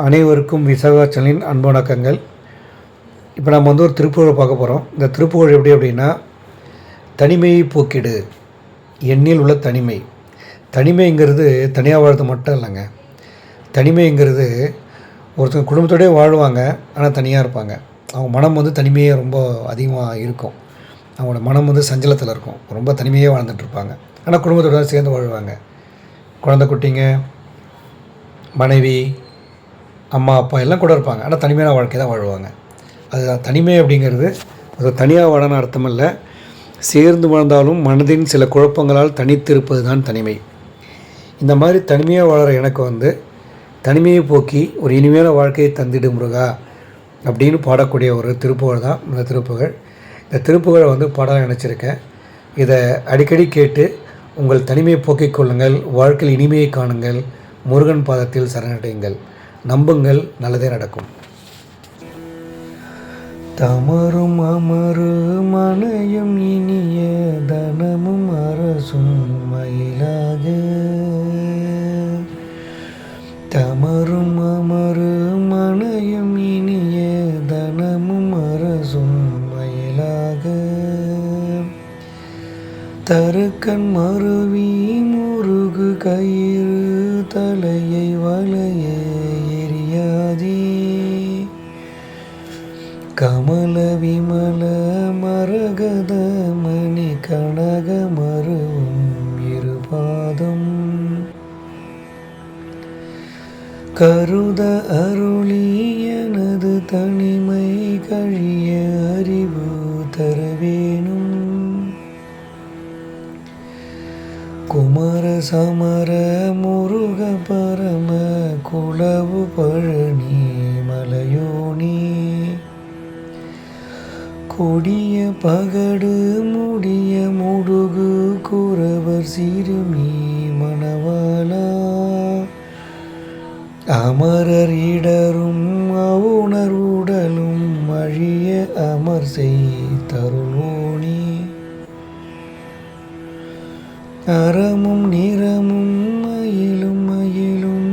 அனைவருக்கும் விசாகாச்சலின் அன்பு வணக்கங்கள். இப்போ நம்ம ஒரு திருப்புகழை பார்க்க போகிறோம். இந்த திருப்புகழ் எப்படி அப்படின்னா, தனிமையை போக்கிடு, எண்ணில் உள்ள தனிமை. தனிமைங்கிறது தனியாக வாழ்றது மட்டும் இல்லைங்க. தனிமைங்கிறது ஒருத்தங்க குடும்பத்தோடய வாழ்வாங்க, ஆனால் தனியாக இருப்பாங்க. அவங்க மனம் தனிமையே ரொம்ப அதிகமாக இருக்கும். அவங்களோட மனம் சஞ்சலத்தில் இருக்கும். ரொம்ப தனிமையாக வாழ்ந்துட்டுருப்பாங்க. ஆனால் குடும்பத்தோடு சேர்ந்து வாழ்வாங்க. குழந்தை குட்டிங்க, மனைவி, அம்மா அப்பா எல்லாம் கூட இருப்பாங்க. ஆனால் தனிமையான வாழ்க்கை தான் வாழ்வாங்க. அதுதான் தனிமை அப்படிங்கிறது. அது தனியாக வாழன்னு அர்த்தம் இல்லை. சேர்ந்து வாழ்ந்தாலும் மனதின் சில குழப்பங்களால் தனித்திருப்பது தான் தனிமை. இந்த மாதிரி தனிமையாக வாழற எனக்கு தனிமையை போக்கி ஒரு இனிமையான வாழ்க்கையை தந்திடு முருகா அப்படின்னு பாடக்கூடிய ஒரு திருப்புகழ் தான் இந்த திருப்புகழ். இந்த திருப்புகழை பாட நினச்சிருக்கேன். இதை அடிக்கடி கேட்டு உங்கள் தனிமையை போக்கிக் கொள்ளுங்கள். வாழ்க்கையில் இனிமையை காணுங்கள். முருகன் பாதத்தில் சரணடையுங்கள். நம்புங்கள், நல்லதே நடக்கும். தமரும் அமரு மனையும் இனிய தனமும் அரசும் மயிலாக. தமரும் அமரு மனையும் இனிய தனமும் அரசும் மயிலாக. தருக்கன் மருவி முருகு கயிறு தலையை வளைய எரியாதே. கமல விமல மரகத மணி கனக மருவும் இருபாதம். கருத அருளி எனது தனிமை கழிய அறிவு தரவேணும். குமர சமர முருக பரம குலவு பழனி மலையோனி. கொடிய பகடு முடிய முடுகு குறவர் சிறுமி மணவாளா. அமரர் இடரும் அவுணர் உடலும் அழிய அமர் செய் தருளோனி. அறமும் நிறமும் மயிலும் மயிலும்